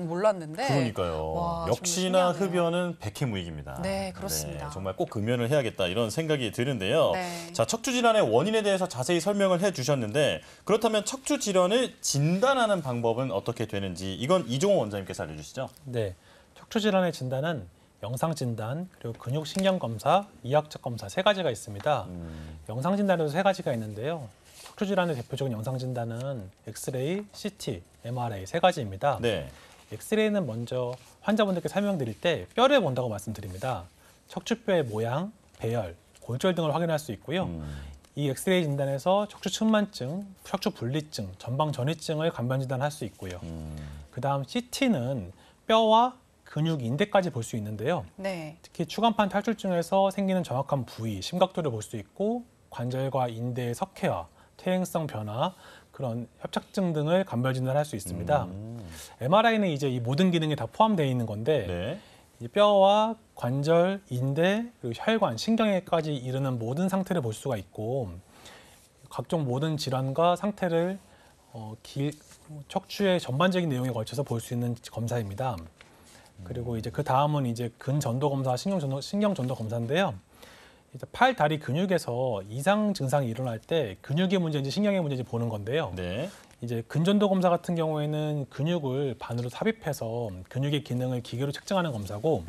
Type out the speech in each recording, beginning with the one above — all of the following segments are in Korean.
몰랐는데. 그러니까요. 와, 역시나 정말 신기하네요. 흡연은 백해무익입니다. 네, 그렇습니다. 네, 정말 꼭 금연을 해야겠다 이런 생각이 드는데요. 네. 자, 척추 질환의 원인에 대해서 자세히 설명을 해주셨는데 그렇다면 척추 질환을 진단하는 방법은 어떻게 되는지 이건 이종호 원장님께서 알려주시죠. 네, 척추 질환의 진단은 영상 진단, 그리고 근육 신경 검사, 이학적 검사 세 가지가 있습니다. 영상 진단에도 세 가지가 있는데요. 척추 질환의 대표적인 영상 진단은 엑스레이, CT, MRI 세 가지입니다. 네. 엑스레이는 먼저 환자분들께 설명드릴 때 뼈를 본다고 말씀드립니다. 척추뼈의 모양, 배열, 골절 등을 확인할 수 있고요. 이 엑스레이 진단에서 척추 측만증, 척추 분리증, 전방 전이증을 간변 진단할 수 있고요. 그다음 CT는 뼈와 근육, 인대까지 볼 수 있는데요. 네. 특히 추간판 탈출증에서 생기는 정확한 부위, 심각도를 볼 수 있고 관절과 인대의 석회화, 퇴행성 변화, 그런 협착증 등을 간별 진단할 수 있습니다. MRI는 이제 이 모든 기능이 다 포함되어 있는 건데 네. 이 뼈와 관절, 인대, 그리고 혈관, 신경에까지 이르는 모든 상태를 볼 수가 있고 각종 모든 질환과 상태를 척추의 전반적인 내용에 걸쳐서 볼 수 있는 검사입니다. 그리고 이제 그 다음은 이제 근전도 검사, 신경 전도 검사인데요. 이제 팔, 다리 근육에서 이상 증상이 일어날 때 근육의 문제인지 신경의 문제인지 보는 건데요. 네. 이제 근전도 검사 같은 경우에는 근육을 반으로 삽입해서 근육의 기능을 기계로 측정하는 검사고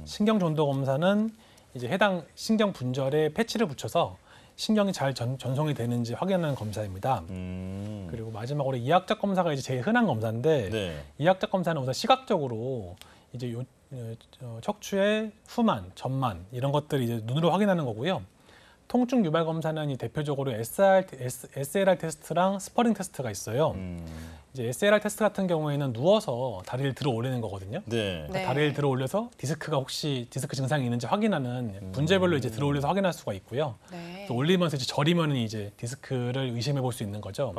신경 전도 검사는 이제 해당 신경 분절에 패치를 붙여서 신경이 잘 전송이 되는지 확인하는 검사입니다. 그리고 마지막으로 이학적 검사가 이제 제일 흔한 검사인데 네. 이학적 검사는 우선 시각적으로 이제 척추의 후만, 전만 이런 것들을 이제 눈으로 확인하는 거고요. 통증 유발 검사는 이 대표적으로 SLR 테스트랑 스퍼링 테스트가 있어요. 이제 SLR 테스트 같은 경우에는 누워서 다리를 들어 올리는 거거든요. 네. 네. 다리를 들어 올려서 디스크가 혹시 디스크 증상이 있는지 확인하는 분재별로 이제 들어 올려서 확인할 수가 있고요. 네. 또 올리면서 이제 저리면은 이제 디스크를 의심해 볼 수 있는 거죠.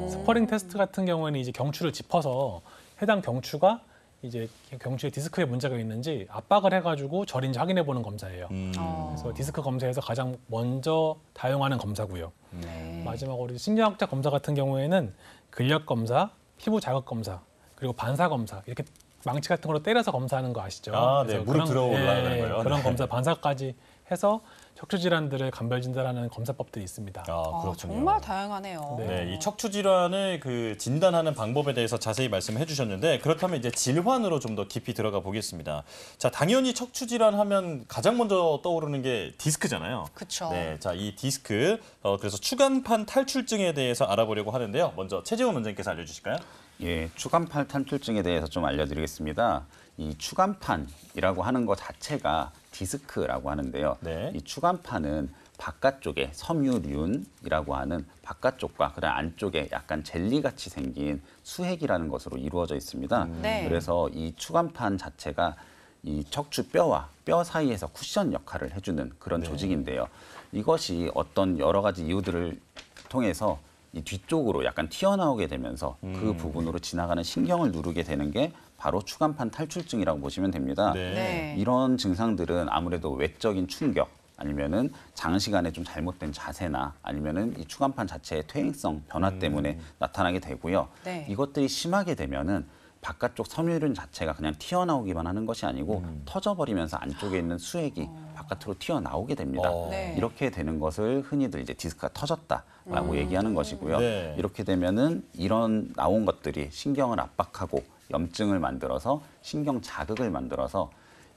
스퍼링 테스트 같은 경우에는 이제 경추를 짚어서 해당 경추가 이제 경추에 디스크에 문제가 있는지 압박을 해가지고 저린지 확인해 보는 검사예요. 그래서 디스크 검사에서 가장 먼저 다용하는 검사고요. 네. 마지막으로 신경학적 검사 같은 경우에는 근력 검사, 피부 자극 검사, 그리고 반사 검사 이렇게 망치 같은 걸로 때려서 검사하는 거 아시죠? 아, 네. 그래서 무릎 들어 올라가는 거요. 그런 네. 검사 반사까지 해서 척추 질환들을 간별 진단하는 검사법들이 있습니다. 아, 그렇군요. 정말 다양하네요. 네, 이 척추 질환을 진단하는 방법에 대해서 자세히 말씀해 주셨는데 그렇다면 이제 질환으로 좀 더 깊이 들어가 보겠습니다. 자, 당연히 척추 질환 하면 가장 먼저 떠오르는 게 디스크잖아요. 그렇죠. 네, 자, 이 디스크 그래서 추간판 탈출증에 대해서 알아보려고 하는데요. 먼저 최재원 원장님께서 알려주실까요? 예, 추간판 탈출증에 대해서 좀 알려드리겠습니다. 이 추간판이라고 하는 것 자체가 디스크라고 하는데요. 네. 이 추간판은 바깥쪽에 섬유륜이라고 하는 바깥쪽과 그다음 안쪽에 약간 젤리같이 생긴 수핵이라는 것으로 이루어져 있습니다. 네. 그래서 이 추간판 자체가 이 척추 뼈와 뼈 사이에서 쿠션 역할을 해주는 그런 조직인데요. 이것이 어떤 여러 가지 이유들을 통해서 이 뒤쪽으로 약간 튀어나오게 되면서 그 부분으로 지나가는 신경을 누르게 되는 게 바로 추간판 탈출증이라고 보시면 됩니다. 네. 이런 증상들은 아무래도 외적인 충격 아니면은 장시간에 좀 잘못된 자세나 아니면은 이 추간판 자체의 퇴행성 변화 때문에 나타나게 되고요. 네. 이것들이 심하게 되면은 바깥쪽 섬유륜 자체가 그냥 튀어나오기만 하는 것이 아니고 터져버리면서 안쪽에 있는 수액이 바깥으로 튀어나오게 됩니다. 네. 이렇게 되는 것을 흔히들 이제 디스크가 터졌다라고 얘기하는 것이고요. 네. 이렇게 되면은 이런 나온 것들이 신경을 압박하고 염증을 만들어서 신경 자극을 만들어서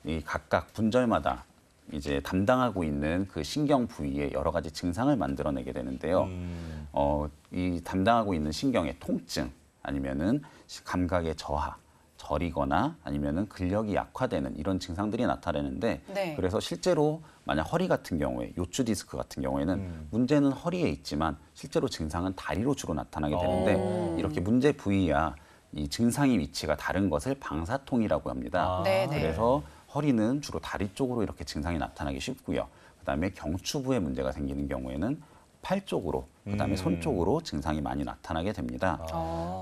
이 각각 분절마다 이제 담당하고 있는 그 신경 부위에 여러 가지 증상을 만들어내게 되는데요. 이 담당하고 있는 신경의 통증 아니면은 감각의 저하, 저리거나 아니면은 근력이 약화되는 이런 증상들이 나타나는데 네. 그래서 실제로 만약 허리 같은 경우에 요추 디스크 같은 경우에는 문제는 허리에 있지만 실제로 증상은 다리로 주로 나타나게 되는데 이렇게 문제 부위야 이 증상의 위치가 다른 것을 방사통이라고 합니다. 네네. 그래서 허리는 주로 다리 쪽으로 이렇게 증상이 나타나기 쉽고요. 그다음에 경추부에 문제가 생기는 경우에는 팔 쪽으로, 그다음에 손 쪽으로 증상이 많이 나타나게 됩니다.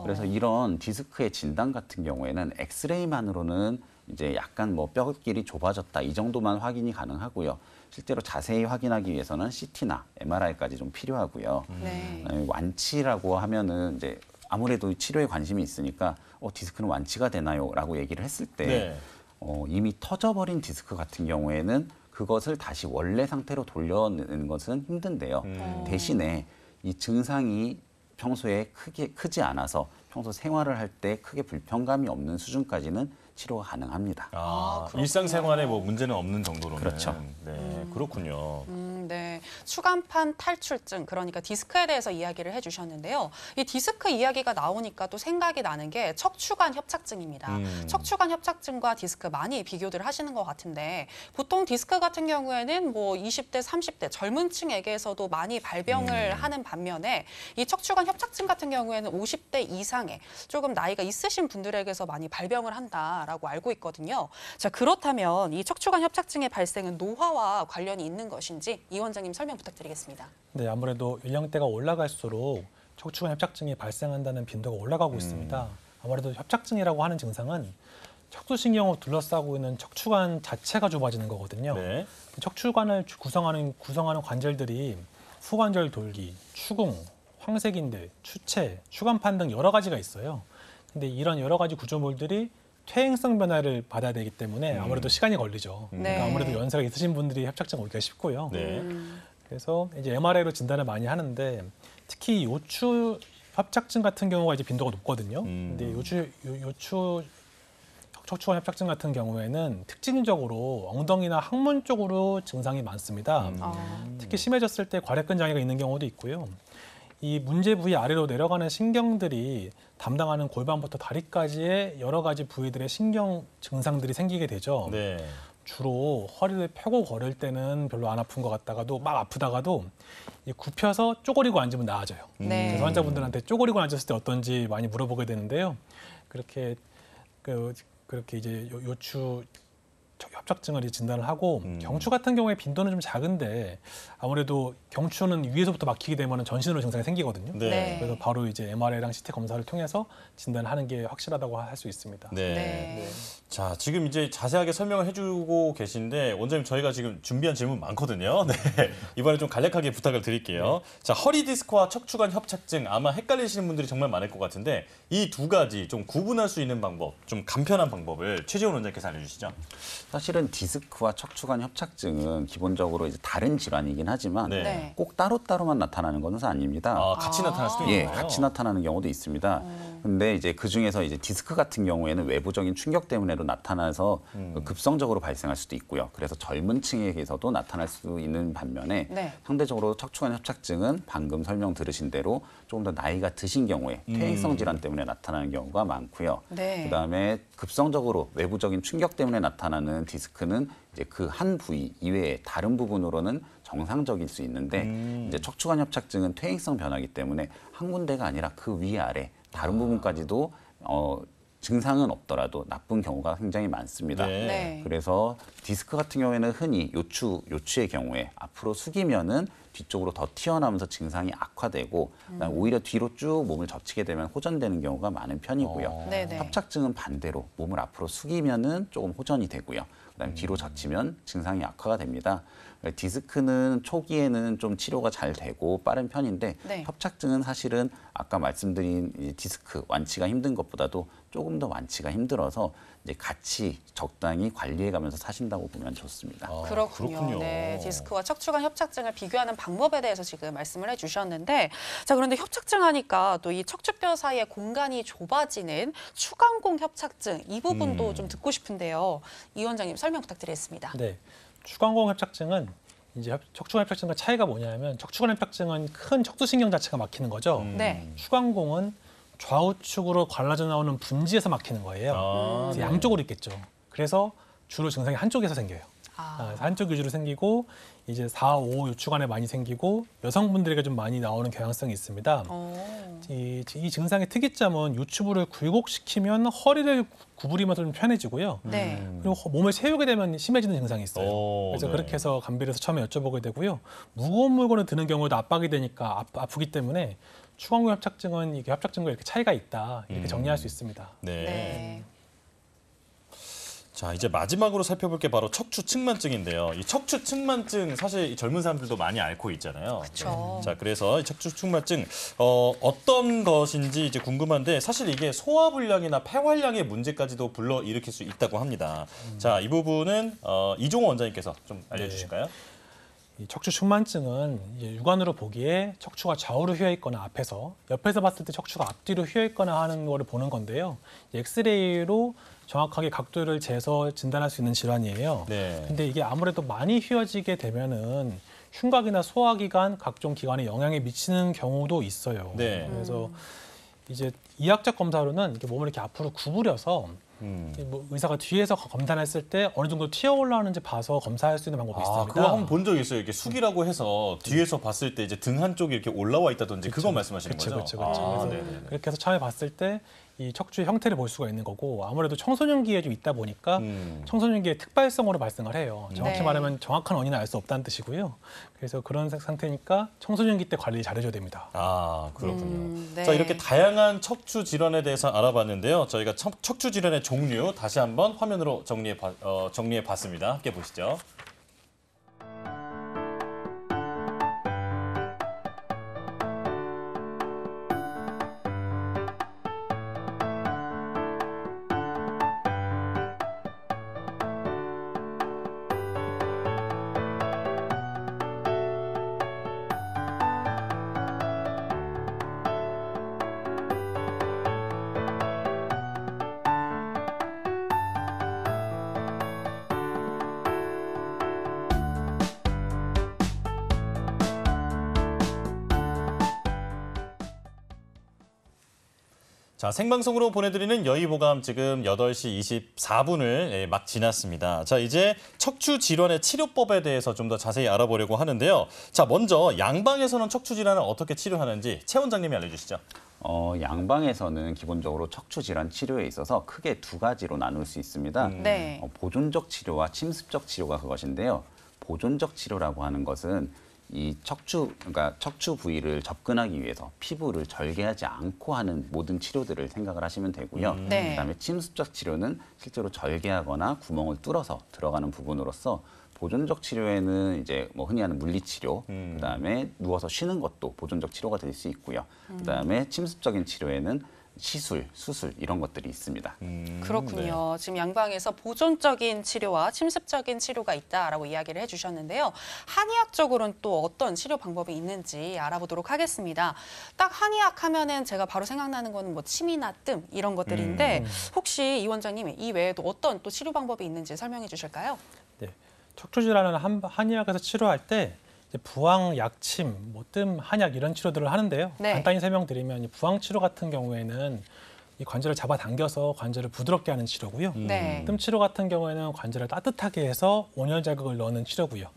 그래서 이런 디스크의 진단 같은 경우에는 엑스레이만으로는 이제 약간 뭐 뼈길이 좁아졌다 이 정도만 확인이 가능하고요. 실제로 자세히 확인하기 위해서는 CT나 MRI까지 좀 필요하고요. 네. 완치라고 하면은 이제 아무래도 치료에 관심이 있으니까 디스크는 완치가 되나요? 라고 얘기를 했을 때 네. 이미 터져버린 디스크 같은 경우에는 그것을 다시 원래 상태로 돌려내는 것은 힘든데요. 대신에 이 증상이 평소에 크지 않아서 평소 생활을 할 때 크게 불편감이 없는 수준까지는 치료가 가능합니다. 그렇군요. 일상생활에 뭐 문제는 없는 정도로는. 그렇죠. 네, 그렇군요. 네. 추간판 탈출증, 그러니까 디스크에 대해서 이야기를 해주셨는데요. 이 디스크 이야기가 나오니까 또 생각이 나는 게 척추관 협착증입니다. 척추관 협착증과 디스크 많이 비교들 하시는 것 같은데 보통 디스크 같은 경우에는 뭐 20대, 30대 젊은 층에게서도 많이 발병을 하는 반면에 이 척추관 협착증 같은 경우에는 50대 이상의 조금 나이가 있으신 분들에게서 많이 발병을 한다라고 알고 있거든요. 자, 그렇다면 이 척추관 협착증의 발생은 노화와 관련이 있는 것인지 이 원장님 설명 부탁드리겠습니다. 네, 아무래도 연령대가 올라갈수록 척추관 협착증이 발생한다는 빈도가 올라가고 있습니다. 아무래도 협착증이라고 하는 증상은 척추신경을 둘러싸고 있는 척추관 자체가 좁아지는 거거든요. 네. 척추관을 구성하는 후관절 후관절 돌기, 추궁, 황색인대, 추체, 추간판 등 여러 가지가 있어요. 근데 이런 여러 가지 구조물들이 퇴행성 변화를 받아야 되기 때문에 아무래도 시간이 걸리죠. 네. 그러니까 아무래도 연세가 있으신 분들이 협착증 오기가 쉽고요. 네. 그래서 이제 MRI로 진단을 많이 하는데 특히 요추 협착증 같은 경우가 이제 빈도가 높거든요. 근데 요추 척추관 협착증 같은 경우에는 특징적으로 엉덩이나 항문 쪽으로 증상이 많습니다. 특히 심해졌을 때 괄약근 장애가 있는 경우도 있고요. 이 문제 부위 아래로 내려가는 신경들이 담당하는 골반부터 다리까지의 여러 가지 부위들의 신경 증상들이 생기게 되죠. 네. 주로 허리를 펴고 걸을 때는 별로 안 아픈 것 같다가도 막 아프다가도 이 굽혀서 쪼그리고 앉으면 나아져요. 네. 그래서 환자분들한테 쪼그리고 앉았을 때 어떤지 많이 물어보게 되는데요. 그렇게 이제 요추 협착증을 이제 진단을 하고 경추 같은 경우에 빈도는 좀 작은데 아무래도 경추는 위에서부터 막히게 되면 전신으로 증상이 생기거든요. 네. 네. 그래서 바로 이제 MRI랑 CT 검사를 통해서 진단하는 게 확실하다고 할 수 있습니다. 네. 네. 자, 지금 이제 자세하게 설명을 해주고 계신데 원장님 저희가 지금 준비한 질문 많거든요. 네. 이번에 좀 간략하게 부탁을 드릴게요. 자, 허리 디스크와 척추관 협착증 아마 헷갈리시는 분들이 정말 많을 것 같은데 이 두 가지 좀 구분할 수 있는 방법, 좀 간편한 방법을 최재훈 원장님께서 알려주시죠. 사실은 디스크와 척추관 협착증은 기본적으로 이제 다른 질환이긴 하지만 네. 네. 꼭 따로따로만 나타나는 것은 아닙니다. 같이 나타날 수도 예, 있나요? 같이 나타나는 경우도 있습니다. 근데 이제 그 중에서 이제 디스크 같은 경우에는 외부적인 충격 때문에도 나타나서 급성적으로 발생할 수도 있고요. 그래서 젊은 층에게서도 나타날 수 있는 반면에 네. 상대적으로 척추관 협착증은 방금 설명 들으신 대로 조금 더 나이가 드신 경우에 퇴행성 질환 때문에 나타나는 경우가 많고요. 네. 그다음에 급성적으로 외부적인 충격 때문에 나타나는 디스크는 이제 그 한 부위 이외에 다른 부분으로는 정상적일 수 있는데 이제 척추관 협착증은 퇴행성 변화이기 때문에 한 군데가 아니라 그 위아래 다른 부분까지도 증상은 없더라도 나쁜 경우가 굉장히 많습니다. 네. 네. 그래서 디스크 같은 경우에는 흔히 요추의 경우에 앞으로 숙이면은 뒤쪽으로 더 튀어나오면서 증상이 악화되고 그다음에 오히려 뒤로 쭉 몸을 젖히게 되면 호전되는 경우가 많은 편이고요. 네네. 협착증은 반대로 몸을 앞으로 숙이면은 조금 호전이 되고요. 그다음에 뒤로 젖히면 증상이 악화가 됩니다. 디스크는 초기에는 좀 치료가 잘 되고 빠른 편인데 네. 협착증은 사실은 아까 말씀드린 이 디스크 완치가 힘든 것보다도 조금 더 완치가 힘들어서 이제 같이 적당히 관리해가면서 사신다고 보면 좋습니다. 그렇군요. 네, 디스크와 척추관 협착증을 비교하는 방법에 대해서 지금 말씀을 해주셨는데, 자 그런데 협착증 하니까 또 이 척추뼈 사이에 공간이 좁아지는 추간공 협착증 이 부분도 좀 듣고 싶은데요. 이 원장님 설명 부탁드리겠습니다. 네, 추간공 협착증은 이제 척추관 협착증과 차이가 뭐냐면 척추관 협착증은 큰 척추신경 자체가 막히는 거죠. 네. 추간공은 좌우측으로 갈라져 나오는 분지에서 막히는 거예요. 그래서 양쪽으로 있겠죠. 그래서 주로 증상이 한쪽에서 생겨요. 한쪽 위주로 생기고 이제 4, 5 요추관에 많이 생기고 여성분들에게 좀 많이 나오는 경향성이 있습니다. 이 증상의 특이점은 요추부를 굴곡시키면 허리를 구부리면서 좀 편해지고요. 네. 그리고 몸을 세우게 되면 심해지는 증상이 있어요. 그래서 네. 그렇게 해서 감비를해서 처음에 여쭤보게 되고요. 무거운 물건을 드는 경우도 압박이 되니까 아프기 때문에 추간공 협착증은 이게 협착증과 이렇게 차이가 있다 이렇게 정리할 수 있습니다. 네. 네. 자, 이제 마지막으로 살펴볼 게 바로 척추 측만증인데요. 이 척추 측만증 사실 이 젊은 사람들도 많이 앓고 있잖아요. 그쵸. 자, 그래서 이 척추 측만증 어떤 것인지 이제 궁금한데 사실 이게 소화불량이나 폐활량의 문제까지도 불러일으킬 수 있다고 합니다. 자, 이 부분은 이종호 원장님께서 좀 알려주실까요? 이 척추 측만증은 이제 육안으로 보기에 척추가 좌우로 휘어 있거나 앞에서, 옆에서 봤을 때 척추가 앞뒤로 휘어 있거나 하는 거를 보는 건데요. 엑스레이로 정확하게 각도를 재서 진단할 수 있는 질환이에요. 네. 근데 이게 아무래도 많이 휘어지게 되면은 흉곽이나 소화기관 각종 기관에 영향이 미치는 경우도 있어요. 네. 그래서 이제 이학적 검사로는 이렇게 몸을 이렇게 앞으로 구부려서 뭐 의사가 뒤에서 검사했을 때 어느 정도 튀어 올라오는지 봐서 검사할 수 있는 방법이 있습니다. 그거 한번 본 적 있어요. 이렇게 숙이라고 해서 뒤에서 봤을 때 이제 등 한쪽이 이렇게 올라와 있다든지 그거 말씀하시는 거죠? 그렇죠. 아, 그래서 네네네. 그렇게 해서 처음에 봤을 때 이 척추의 형태를 볼 수가 있는 거고, 아무래도 청소년기에 좀 있다 보니까 청소년기에 특발성으로 발생을 해요. 정확히 네. 말하면 정확한 원인을 알 수 없다는 뜻이고요. 그래서 그런 상태니까 청소년기 때 관리 잘해줘야 됩니다. 아, 그렇군요. 네. 자, 이렇게 다양한 척추 질환에 대해서 알아봤는데요. 저희가 척추 질환의 종류 다시 한번 화면으로 정리해 봤습니다. 함께 보시죠. 자, 생방송으로 보내드리는 여의보감 지금 8시 24분을 막 지났습니다. 자, 이제 척추 질환의 치료법에 대해서 좀 더 자세히 알아보려고 하는데요. 자, 먼저 양방에서는 척추 질환을 어떻게 치료하는지 최 원장님이 알려주시죠. 양방에서는 기본적으로 척추 질환 치료에 있어서 크게 두 가지로 나눌 수 있습니다. 네. 보존적 치료와 침습적 치료가 그것인데요. 보존적 치료라고 하는 것은 이 그러니까 척추 부위를 접근하기 위해서 피부를 절개하지 않고 하는 모든 치료들을 생각을 하시면 되고요. 네. 그다음에 침습적 치료는 실제로 절개하거나 구멍을 뚫어서 들어가는 부분으로서, 보존적 치료에는 이제 뭐 흔히 하는 물리치료, 그다음에 누워서 쉬는 것도 보존적 치료가 될 수 있고요. 그다음에 침습적인 치료에는 시술, 수술 이런 것들이 있습니다. 그렇군요. 지금 양방에서 보존적인 치료와 침습적인 치료가 있다라고 이야기를 해주셨는데요. 한의학적으로는 또 어떤 치료 방법이 있는지 알아보도록 하겠습니다. 딱 한의학 하면은 제가 바로 생각나는 거는 뭐 침이나 뜸 이런 것들인데 혹시 이 원장님 이 외에도 어떤 또 치료 방법이 있는지 설명해 주실까요? 네. 척추 질환은 한의학에서 치료할 때 이제 부항, 약침, 뭐 뜸, 한약 이런 치료들을 하는데요. 네. 간단히 설명드리면 이 부항 치료 같은 경우에는 이 관절을 잡아당겨서 관절을 부드럽게 하는 치료고요. 네. 뜸 치료 같은 경우에는 관절을 따뜻하게 해서 온열 자극을 넣는 치료고요.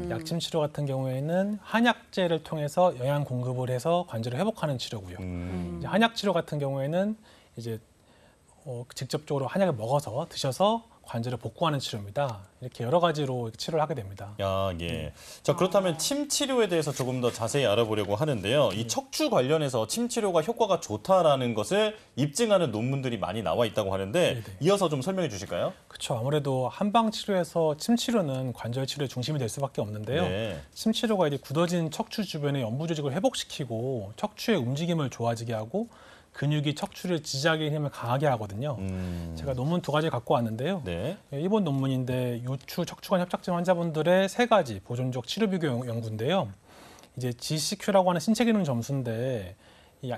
약침 치료 같은 경우에는 한약재를 통해서 영양 공급을 해서 관절을 회복하는 치료고요. 이제 한약 치료 같은 경우에는 이제 직접적으로 한약을 먹어서 드셔서 관절을 복구하는 치료입니다. 이렇게 여러 가지로 치료를 하게 됩니다. 야, 예. 자, 그렇다면 침 치료에 대해서 조금 더 자세히 알아보려고 하는데요. 이 척추 관련해서 침 치료가 효과가 좋다라는 것을 입증하는 논문들이 많이 나와 있다고 하는데 네네. 이어서 좀 설명해 주실까요? 그렇죠. 아무래도 한방 치료에서 침 치료는 관절 치료의 중심이 될 수밖에 없는데요. 네. 침 치료가 이제 굳어진 척추 주변의 연부 조직을 회복시키고 척추의 움직임을 좋아지게 하고 근육이 척추를 지지하게 힘을 강하게 하거든요. 제가 논문 두 가지 갖고 왔는데요. 네. 일본 논문인데 요추 척추관 협착증 환자분들의 세 가지 보존적 치료 비교 연구인데요. 이제 GCQ라고 하는 신체 기능 점수인데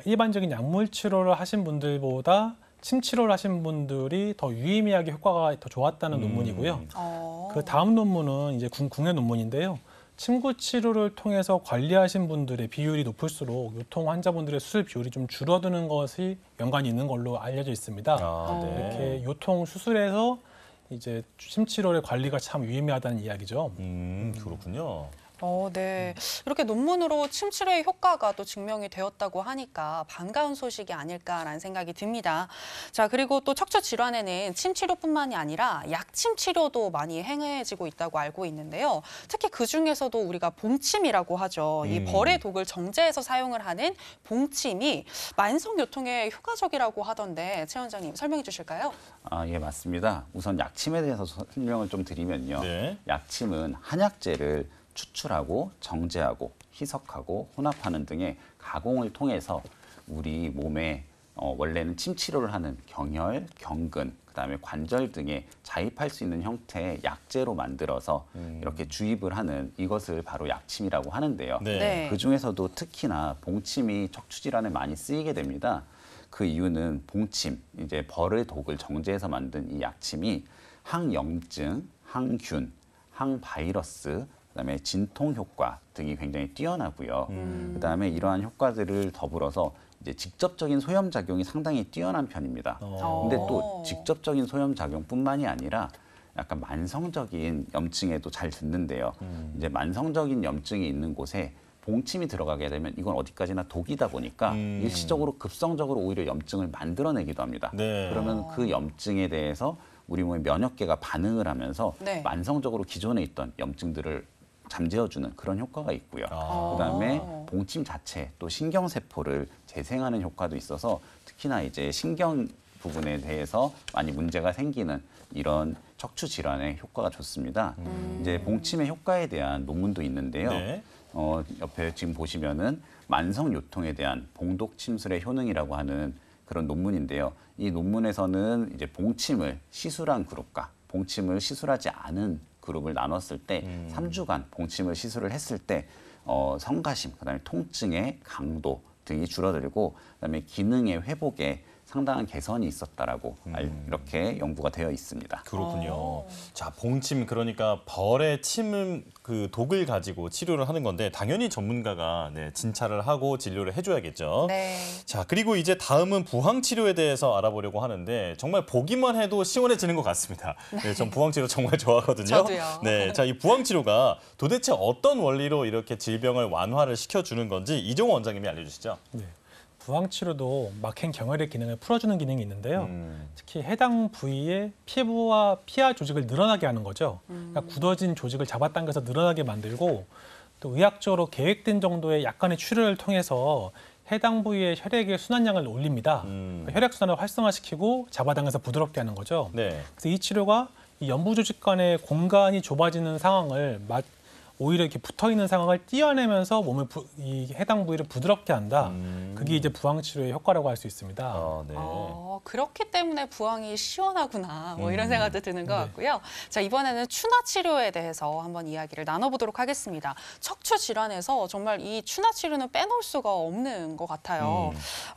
일반적인 약물 치료를 하신 분들보다 침 치료를 하신 분들이 더 유의미하게 효과가 더 좋았다는 논문이고요. 그 다음 논문은 이제 국내 논문인데요. 침구 치료를 통해서 관리하신 분들의 비율이 높을수록 요통 환자분들의 수술 비율이 좀 줄어드는 것이 연관이 있는 걸로 알려져 있습니다. 아, 네. 이렇게 요통 수술에서 이제 침 치료의 관리가 참 유의미하다는 이야기죠. 그렇군요. 네. 이렇게 논문으로 침 치료의 효과가 또 증명이 되었다고 하니까 반가운 소식이 아닐까라는 생각이 듭니다. 자, 그리고 또 척추 질환에는 침 치료뿐만이 아니라 약침 치료도 많이 행해지고 있다고 알고 있는데요. 특히 그 중에서도 우리가 봉침이라고 하죠. 이 벌의 독을 정제해서 사용을 하는 봉침이 만성 요통에 효과적이라고 하던데 최 원장님 설명해 주실까요? 예, 맞습니다. 우선 약침에 대해서 설명을 좀 드리면요. 네. 약침은 한약재를 추출하고 정제하고 희석하고 혼합하는 등의 가공을 통해서 우리 몸에 원래는 침 치료를 하는 경혈, 경근, 그다음에 관절 등에 자입할 수 있는 형태의 약재로 만들어서 이렇게 주입을 하는 이것을 바로 약침이라고 하는데요. 네. 네. 그중에서도 특히나 봉침이 척추 질환에 많이 쓰이게 됩니다. 그 이유는 봉침, 이제 벌의 독을 정제해서 만든 이 약침이 항염증, 항균, 항바이러스, 그다음에 진통 효과 등이 굉장히 뛰어나고요. 그다음에 이러한 효과들을 더불어서 이제 직접적인 소염 작용이 상당히 뛰어난 편입니다. 근데 또 직접적인 소염 작용뿐만이 아니라 약간 만성적인 염증에도 잘 듣는데요. 이제 만성적인 염증이 있는 곳에 봉침이 들어가게 되면 이건 어디까지나 독이다 보니까 일시적으로 급성적으로 오히려 염증을 만들어내기도 합니다. 네. 그러면 그 염증에 대해서 우리 몸의 면역계가 반응을 하면서 네. 만성적으로 기존에 있던 염증들을 잠재워주는 그런 효과가 있고요. 그다음에 봉침 자체 또 신경세포를 재생하는 효과도 있어서 특히나 이제 신경 부분에 대해서 많이 문제가 생기는 이런 척추 질환에 효과가 좋습니다. 이제 봉침의 효과에 대한 논문도 있는데요. 네. 옆에 지금 보시면은 만성 요통에 대한 봉독 침술의 효능이라고 하는 그런 논문인데요. 이 논문에서는 이제 봉침을 시술한 그룹과 봉침을 시술하지 않은 그룹을 나눴을 때 3주간 봉침을 시술을 했을 때 성가심, 그다음에 통증의 강도 등이 줄어들고 그다음에 기능의 회복에 상당한 개선이 있었다라고 이렇게 연구가 되어 있습니다. 그렇군요. 자, 봉침 그러니까 벌의 침 그 독을 가지고 치료를 하는 건데 당연히 전문가가 진찰을 하고 진료를 해줘야겠죠. 네. 자, 그리고 이제 다음은 부항 치료에 대해서 알아보려고 하는데 정말 보기만 해도 시원해지는 것 같습니다. 네, 전 부항 치료 정말 좋아하거든요. 저도요. 네, 자, 이 부항 치료가 도대체 어떤 원리로 이렇게 질병을 완화를 시켜주는 건지 이종호 원장님이 알려주시죠. 네. 부항 치료도 막힌 경혈의 기능을 풀어주는 기능이 있는데요. 특히 해당 부위의 피부와 피하 조직을 늘어나게 하는 거죠. 그러니까 굳어진 조직을 잡아당겨서 늘어나게 만들고 또 의학적으로 계획된 정도의 약간의 치료를 통해서 해당 부위의 혈액의 순환량을 올립니다. 그러니까 혈액 순환을 활성화시키고 잡아당겨서 부드럽게 하는 거죠. 네. 그래서 이 치료가 이 연부 조직 간의 공간이 좁아지는 상황을 오히려 이렇게 붙어 있는 상황을 띄어내면서 몸을 이 해당 부위를 부드럽게 한다. 그게 이제 부항 치료의 효과라고 할 수 있습니다. 네. 그렇기 때문에 부항이 시원하구나 뭐 이런 생각도 드는 것 같고요. 자, 이번에는 추나 치료에 대해서 한번 이야기를 나눠보도록 하겠습니다. 척추 질환에서 정말 이 추나 치료는 빼놓을 수가 없는 것 같아요.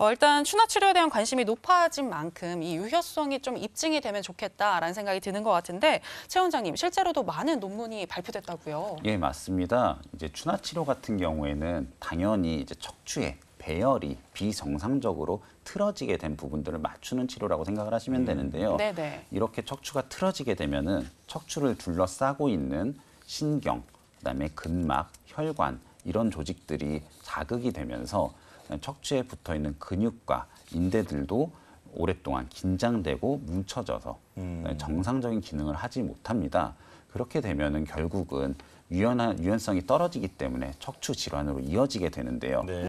일단 추나 치료에 대한 관심이 높아진 만큼 이 유효성이 좀 입증이 되면 좋겠다라는 생각이 드는 것 같은데 최 원장님 실제로도 많은 논문이 발표됐다고요. 예, 맞습니다. 이제 추나 치료 같은 경우에는 당연히 이제 척추의 배열이 비정상적으로 틀어지게 된 부분들을 맞추는 치료라고 생각을 하시면 되는데요. 네네. 이렇게 척추가 틀어지게 되면은 척추를 둘러싸고 있는 신경, 그다음에 근막, 혈관 이런 조직들이 자극이 되면서 척추에 붙어 있는 근육과 인대들도 오랫동안 긴장되고 뭉쳐져서 정상적인 기능을 하지 못합니다. 그렇게 되면은 결국은 유연성이 떨어지기 때문에 척추 질환으로 이어지게 되는데요. 네.